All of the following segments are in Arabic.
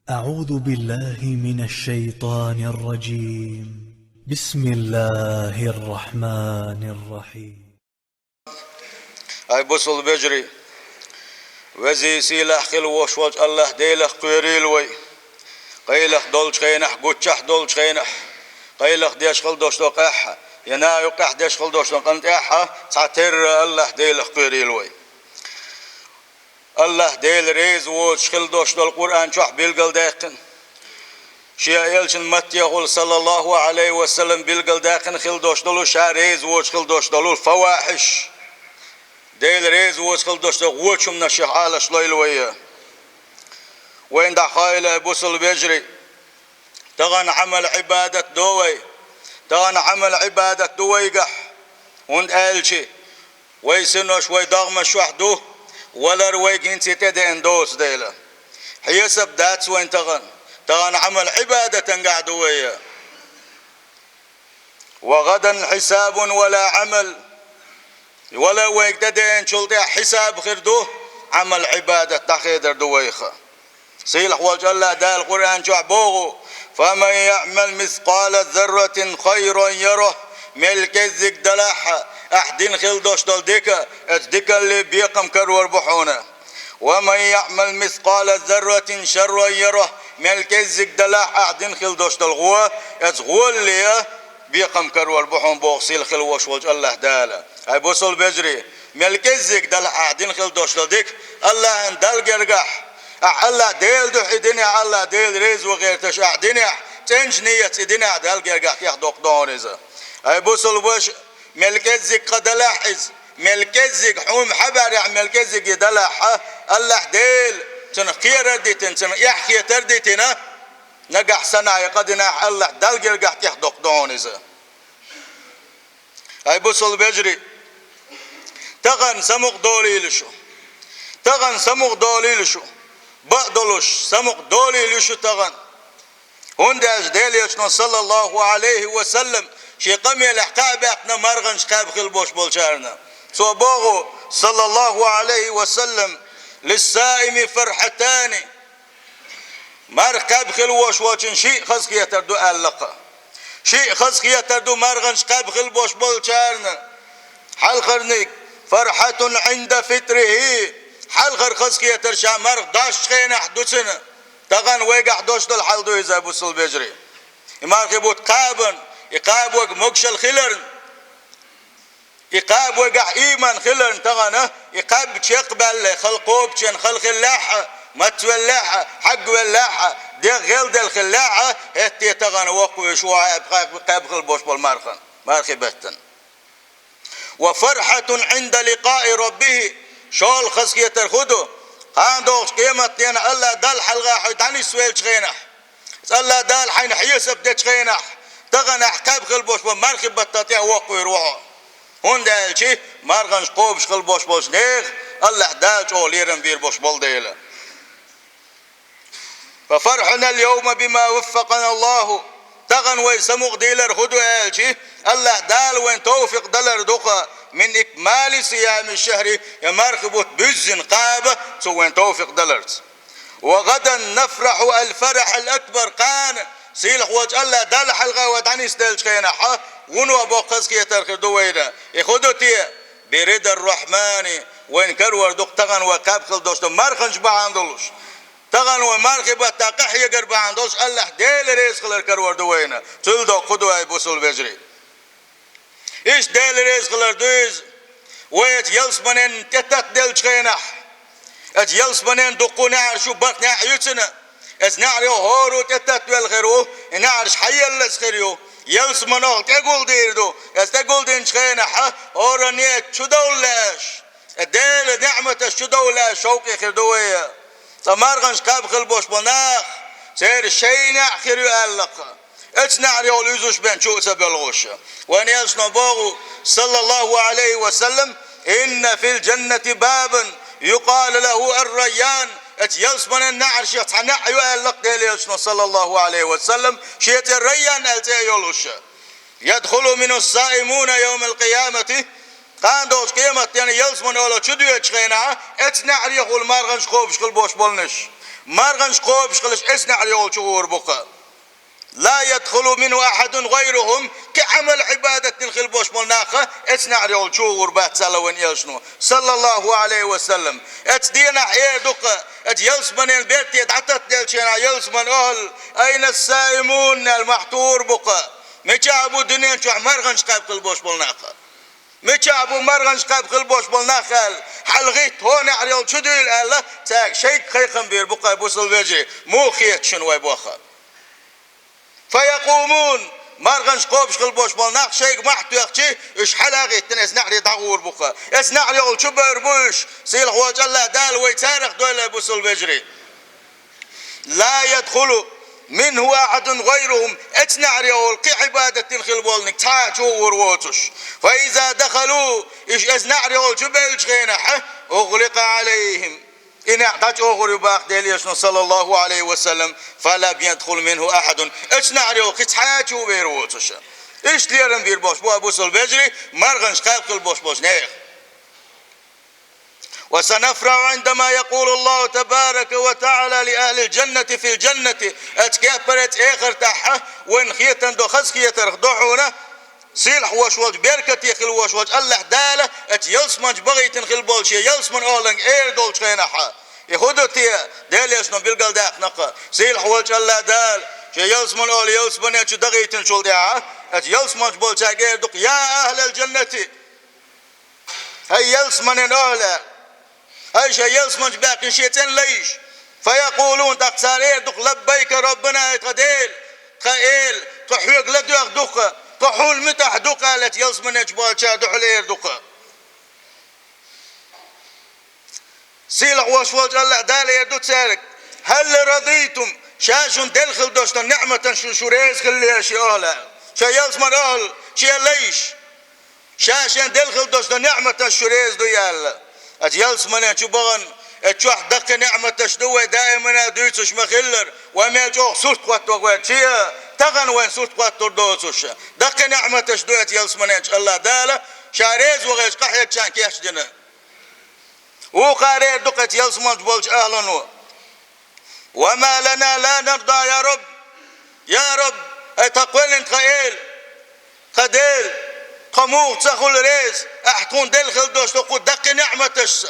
أعوذ بالله من الشيطان الرجيم. بسم الله الرحمن الرحيم. أي بصل بجري وزي سيلح خلوش وج الله ديلح قيريل وي قيلح دولش خينح قوتشح دولش خينح قيلح ديش خل دوشتو قاحة ينا يقح ديش خل دوشتو قنت احا تعتر الله ديلح قيريل وي الله ديل ريز ووش خل دوشتو القرآن شوح بيلقل داقن شيا يلشن متى يقول صلى الله عليه وسلم بيلقل داقن خل دوشتو شا ريز ووش خل دوشتو الفواحش ديل ريز ووشخل دوشتو غوشم نشيخ على شلويل ويا وين دا خايلة بوصل بيجري تغن عمل عبادة دوي تغن عمل عبادة دويقح وند آلشي ويسنوش ويدغمش وحدو ولا رويق انتي تدي اندوس ديلا حيسب داتس وين تغن عمل عبادة قاعد ويا وغدا حساب ولا عمل ولا ويقددين شلطي حساب خردوه عمل عبادة تخيدر دويخة صيلح وجه الله دا القرآن شعبوه فمن يعمل مثقال ذرة خيرا يره ملك الزك دلاحة أحدين خلدوش دول ديكا اتديكا اللي بيقم كرور بحونا ومن يعمل مثقال ذرة شرا يره ملك الزك دلاحة أحدين خلدوش دول غوا اتغول ليه بيقم كرور بحون بوغسيل خلوش وجه الله دالا أي بوصل بجري ملك الزك دل قاعدين خل دوش لديك الله ان دل جرجح الله ديل دو حدني الله ديل ريز وغير تش اعدني تنج نية تدني دل جرجح يحدق دونيزا أي بوصل بوش ملك الزك قد لاحظ ملك الزك حوم حبر يعني ملك الزك يدلح الله ديل تن خير ديتن تن يحكي ترديتنا نجح سنة يقدنا الله دل جرجح يحدق دونيزا أي بوصل بجري تغن سمق دوليلشو تغن سمق دوليلشو بقدلوش سمق دوليلشو تغن هنداش ديليشنا صلى الله عليه وسلم شي قمي الحقاب احنا مرغنش قاب خلبوش بولشارنا صوبوغو صلى الله عليه وسلم للسائم فرحتان مرقاب خلوش وچن شيء خزك يتردو ألقا شيء خزك يتردو مرغنش قاب خلبوش بولشارنا حلقرنيك فرحة عند فطره حلقر خزكي يترشا مرغ داش خينا حدوثنا تغن ويقع دوش دل حلدو إذا بوصل بجري إمارك بوت قابن إقاب وق مقشل خلرن إقاب وقع إيمان خلرن تغن إقاب تشيقبل خلقوب تشن خلق اللاحة متو اللاحة حق اللاحة دي غيل دل خلاحة هتي تغن وقو يشوع قاب خلبوش بالمارخن مارخي بهتن وفرحة عند لقاء ربه شول خسكية الخدو هاندوش قيمتين الله دال حلقة حيتاني سويل شغينح الله دال حين حيسب دي شغينح تغنح كاب خلبوش بمارخي بطاتيا وقو يروحو هون دال شي مارغنش قوبش خلبوش بوش نيخ الله دال شو ليرن بير بوش بول ديلا ففرحنا اليوم بما وفقنا الله تغن ويسموغ ديلر خدو آلشي الله دال وين توفق دلر دقا من إكمال صيام الشهر يمارخبوت بزن قابة سو وين توفق دلرت وغدا نفرح الفرح الأكبر قان سيلح وجه الله دال حلقة ودعني ستيلش خينحا ونو أبو قسكي يترخي دويدا يخدو تي برد الرحمن وين كرور دق تغن وقاب خل دوشتو مارخنش باندلوش تغن ومارخي بتاقح يقر باندلوش الله ديل ريس خلر كرور دوينا تلدو خدو اي بوصل بجري إيش ديل ريز خلر دوز ويت يلس منين تتت ديل شخينح أج يلس منين دقو نعر شو بق نعر يتنا أز نعر هورو تتت ديل خيرو نعرش حيلس خيرو يلس منو تقول ديردو أز تقول دين شخينح أورانية شو دولاش ديل نعمة شو دولاش شوقي خير دوية تمارغنش قاب خلبوش بناخ سير شينع خيرو ألقا اتنعري وليزوش بين شو سبلغوشة وان يلسنا باغو صلى الله عليه وسلم إن في الجنة بابا يقال له الريان ات يلس من النعر شيخ تنع يؤلق ديل يلسنا صلى الله عليه وسلم شيت الريان التي يلوشة يدخل من الصائمون يوم القيامة قان دوش قيمة يعني يلس من أولا شدو يتشغينا اتنعري يقول مارغنش خوبش خلبوش بولنش مرغنش قوبش قلش اسنع ريول شغور بقى لا يدخل منه أحد غيرهم كعمل عبادة الخلبوش ملناخة اسنع ريول شغور بات سالوين يلشنو صلى الله عليه وسلم اتدينا ايه دقة ات يلسمن البيت يتعطت دلشنا يلسمن أهل أين السائمون المحتور بقى مجابو دنيا شو مرغنش قاب خلبوش ملناخة مجابو مرغنش قاب خلبوش ملناخة حلغيت هون عريول شو ديل الله تاك شيك خيخن بير بقى بوصل بيجي مو خيت شنو يبوخا فيقومون مرغنش قوبش خلبوش مالناق شيء محتو يخشي اش حلاغي تنس نعري دعور بقى اس نعري يقول شو بيربوش سيل خواج الله دال ويتارخ دولة بوصل بجري لا يدخل منه أحد غيرهم اتنعري يقول قي عبادة الخلبول تاج وروتش فإذا دخلوا اش اس نعري يقول شو بيلجغينح اغلق عليهم إن أعطاك أغري باق ديليشن صلى الله عليه وسلم فلا بيدخل منه أحد إيش نعريو قيت حاجو بيروتش إيش ليرن بير بوش بو أبو سلبجري مرغنش خلق البوش نيخ وسنفرع عندما يقول الله تبارك وتعالى لأهل الجنة في الجنة اتكابرت آخر تحه وإن خيتن دو خز خيتر دوحونا سيلح وشوج بيركت يخل وشوج الله داله ات يلسمنج بغيتن خل بولشي يلسمن اولن اير دولش خينحا يهودتي ديليش نو بيلقل داق نقا سيلح وج الله دال شي يلسمن اول يلسمن ات دغيتن شول داع ات يلسمنج بولشا غير دق يا اهل الجنه هي يلسمن اول هي شي يلسمنج باقي شيتن ليش فيقولون تقصارير دق لبيك ربنا يتقديل خيل تحيق لدوخ دق طحول متح دقة التي يلسمن اجبال شادو حلير دقة سيلح وشوج الله دالي يدو تسارك هل رضيتم شاشون دلخل دوشتن نعمة شو ريز خليها شي أهلا شا يلسمن أهل شي ليش شاشون دلخل دوشتن نعمة شو ريز دو يالا ات يلسمن شو بغن اتشوح دق نعمة شدوه دائما دويتش مخلر وميل جوخ سوست قوات وقوات شيا تغن وين سوست قوات دوتش دق نعمة شدوه يلسمنيش الله داله شاريز وغيش قحيك شان كيش جنة وقارير دقت يلسمنش بولش أهلنو وما لنا لا نرضى يا رب اتقول انت قديل قموغ تسخل ريز احتون دلخل دوش تقول دق نعمتش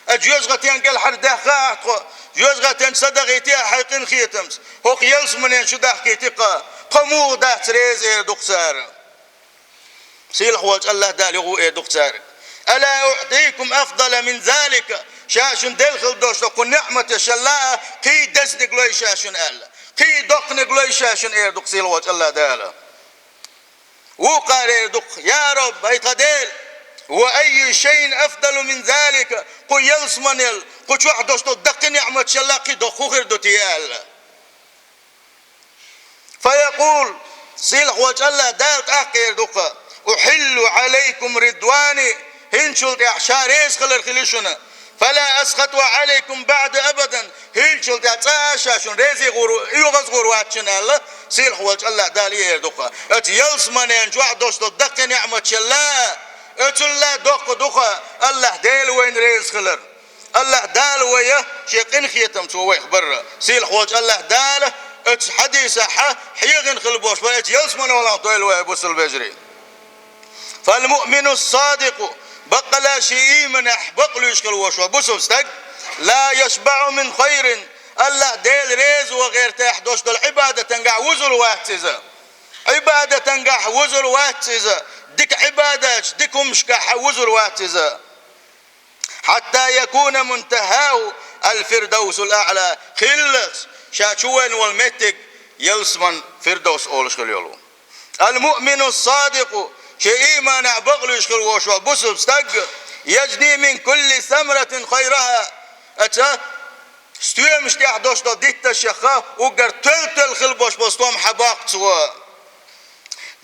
أجوزغتين قال حرده خاطق جوزغتين صدقيتي حيقين خيتمس هو يلس منين شو دحكيتي قمو ده تريز ايه دكتار سيل حواج الله دالي هو ايه دكتار ألا أعطيكم أفضل من ذلك شاشن دلخل دوش تقول نعمة شلاء كي دزنق لوي شاشن ألا كي دقنق لوي شاشن ايه دك سيل حواج الله داله وقال ايه دك يا رب هيتقديل وأي شيء أفضل من ذلك قو يلسمن قو شوحدوش دق نعمة شلاقي دخو غير دوتيال فيقول سيلح وجه الله دالت أخير دقا أحل عليكم رضواني هنشلت إعشاريس خلر خليشنا فلا أسخط عليكم بعد أبدا هنشلت إعشاشون ريزي غورو يغز غورواتشن الله سيلح وجه الله دالي دقا ات يلسمن ينشوحدوش دق نعمة شلاق اتلا دقة الله ديل وين ريز خلر الله دال ويا شيقين خيتم سوى خبر سيل خوج الله دال ات حديثة حيغن خلبوش فلت يلسمن ولا طويل ويا بوصل بجري فالمؤمن الصادق بقلا شيء من احبق له يشكل وشو بوصل استق لا يشبع من خير الله ديل ريز وغير تحدوش العبادة تنقع وزل واتزا عبادة تنقع وزل واتزا دك عبادات دكم مشكح وزر واتزا حتى يكون منتهاه الفردوس الأعلى خلص شاشوين والمتك يلسمن فردوس أولش خليولو المؤمن الصادق شيء ما نعبغل يشخل وشو بسب استق يجني من كل ثمرة خيرها أتا استوى مشتاح دوش ديت الشخاء وقر تلتل خلبوش بستوم حباق سوا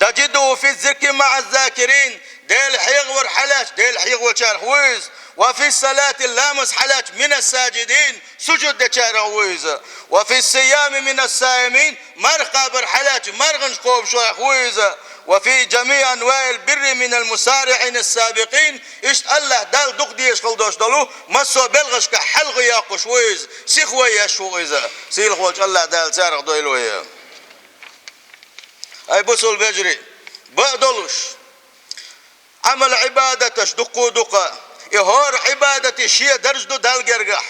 تجده في الذكر مع الذاكرين ديل حيغور حلاش ديل حيغور شارحويز وفي الصلاة اللامس حلاش من الساجدين سجد شارحويز وفي الصيام من الصائمين مرقابر حلاش مرغنش قوب شارحويز وفي جميع أنواع البر من المسارعين السابقين إشت الله دال دق ديش خلدوش دلو مسو بلغش كحلغ ياقش ويز سيخوي يشوغيزا سيل خوش الله دال سارق دويلويا أي بسول بجري بقدلوش عمل عبادتش دقو دقا يهور عبادتي شيء درج دو دال جرجح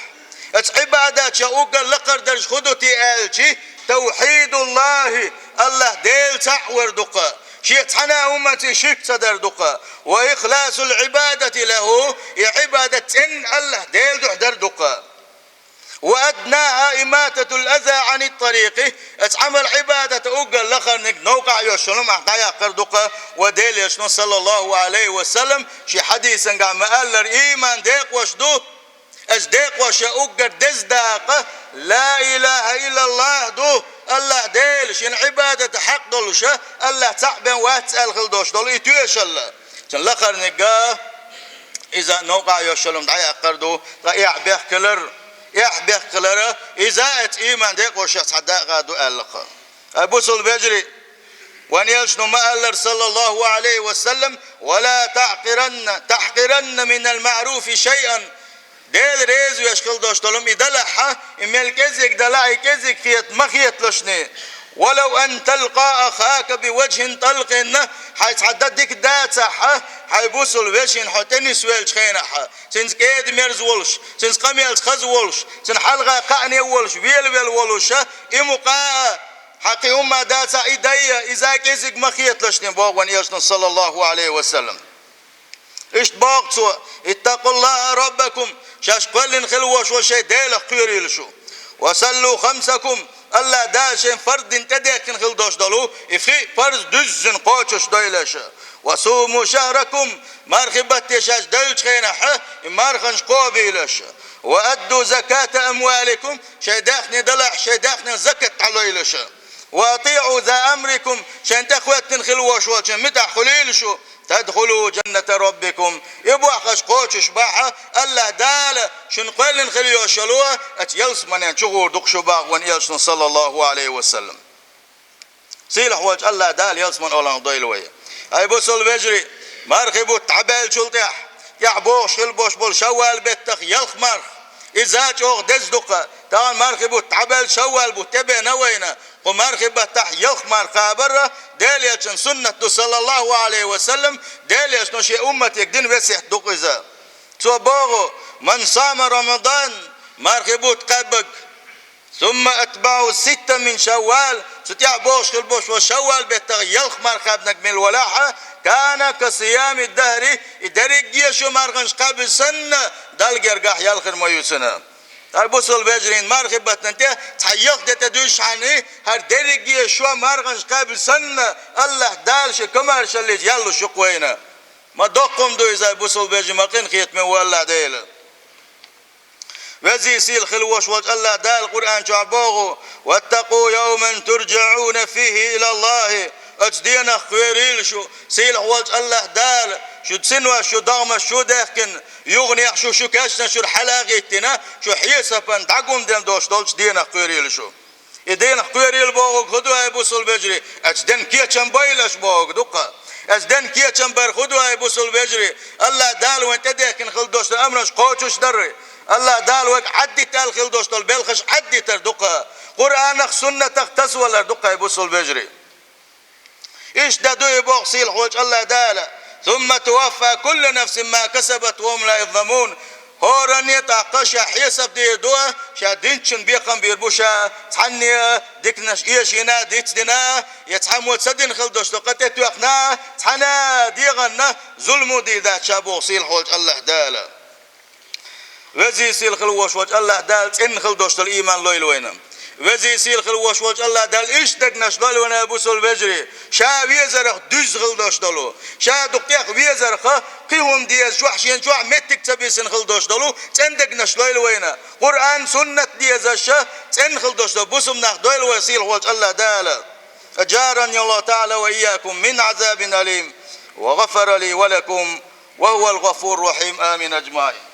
اتس عبادات شاوغل لقر درج خدو تي الشي توحيد الله الله ديل تعور دقا شيء تحنا أمتي شيك صدر دقا وإخلاص العبادة له عبادة إن الله ديل دحدر دقا وأدناها إماتة الأذى عن الطريق اتعمل عبادة أوغل لخر نوقع يوشلم أحدايا قردقة وديل يشنو صلى الله عليه وسلم شي حديثا قام قال إيمان ديق وشدو أجديق وش أوغل دزداقة لا إله إلا الله دو الله ديل شين عبادة حق دولشة الله تعبن واتسأل خلدوش دول إتويش الله شن لخر نقا إذا نوقع يوشلم دعيا قردو رأيع بيخ كلر يحبك كلره إذا إيمان ديك وشخص حدا قادو ألقى أبو سل بجري وأن يلشنو ما ألر صلى الله عليه وسلم ولا تحقرن من المعروف شيئا ديل ريز ويشكل دوشتلم إدلحة إميل كزيك دلعي كزيك خيط مخيط لشني ولو أن تلقى أخاك بوجه طلق حيث حددك داتح حيبوسل وجهن حتني سويل خينح سنس كيد ميرز ولش سنس قميل خز ولش سن حلقة قعني ولش ويل ولش إمقاء حقي أمة داتا إيديا إذا كزيك مخيط لشني بوغوان يشن صلى الله عليه وسلم إشت باقتوا اتقوا الله ربكم شاش قلن خلوش وشي ديل قيري لشو وصلوا خمسكم الله داشين فرد تديكن خلدوش دلو إفخي فرز دزن قوشش دايلاشا وصوموا شهركم مرخبت يشاش دايلش خينحة مرخنش قوبيلاشا وأدوا زكاة أموالكم شي داخني دلع شي داخني زكاة عليلاشا وأطيعوا ذا أمركم شان تخواتن خلوش وشان متع خليلشو تدخلوا جنة ربكم يبوا خش قوتش باحة الله دال شن قلن خليو شلوه اتيلس من شغور دق شباغ ون يلشن صلى الله عليه وسلم سيل حواج الله دال يلس من أولان ضيلوية أي بوصل بجري مرخبو تعبال شلطيح يعبوش خلبوش بول شوال بيتخ يلخ مرخ إذا جوغ دزدقة تان مرخبو تعبال شوال بو تبه نوينا ومرخبة تح يلخ مرخا برا ديل يشن سنة صلى الله عليه وسلم ديل يشن شيء أمتك دين وسيح دق إذا توبوغو من صام رمضان مرخبو تقبق ثم أتبعوا 6 من شوال ستيع بوش خلبوش وشوال بيتغ يلخ مرخبنك من الولاحة كان كصيام الدهر إدريق يشو مرخنش قبل سنة دال جرقاح يلخر ما يسنة البوصل بجرين مرخبة ننتهي تحيق دي تدوش عني هر دريق يشو مرخنش قبل سنة الله دالش كمارش اللي يلو شقوينة ما دوقم دو إذا البوصل بجرين مقين خيط من والله ديلا وزي سيل خلوش وجه الله دال القرآن شعبوغو واتقوا يوما ترجعون فيه إلى الله أجدينا خويريل شو سيل وجه الله دال شو تسنوا شو ضغمة شو داخن يغني شو كاشنا شو الحلاقيتنا شو حيسفن دعقون دين دوش دولش دينا خويريل شو إدينا خويريل بوغو خدوا يبوصل بجري أجدن كيا بايلش بوغ دقا أجدن كيا بر خدوا يبوصل بجري الله دال وانت داخن خلدوش الأمرش قوتش دري الله دال وك عدي تال خلدوش دول بلخش عدي تردقا قرآنك سنتك تسول دقا يبوصل بجري إيش دادو يبوغ سيل خوش الله دال ثم توفى كل نفس ما كسبت وهم لا يظلمون هورن يتعقش حسب دي دوا شادينشن بيقم بيربوشا تحني ديكناش إيشينا ديتدنا يتحمو تسدين خلدوش دقتت وقنا تحنا ديغنا ظلمو دي ذات شابوغ سيل خوش الله دال وزي سيل خلوش وجه الله دال إن خلدوش الإيمان لويل وينم وزي سيل خلوش وجه الله دال إيش دقناش لويل وينا بوصل بجري شا ويزرخ دز خلدوش دلو شا دقيق ويزرخ قيهم ديز شو حشين شو متك تبيسن خلدوش دلو إن دقناش لويل وينا قرآن سنة ديز الشا إن خلدوش دلو بوسم ناخ دويل وسيل وجه الله دال أجارني الله تعالى وإياكم من عذاب أليم وغفر لي ولكم وهو الغفور الرحيم آمين أجمعين.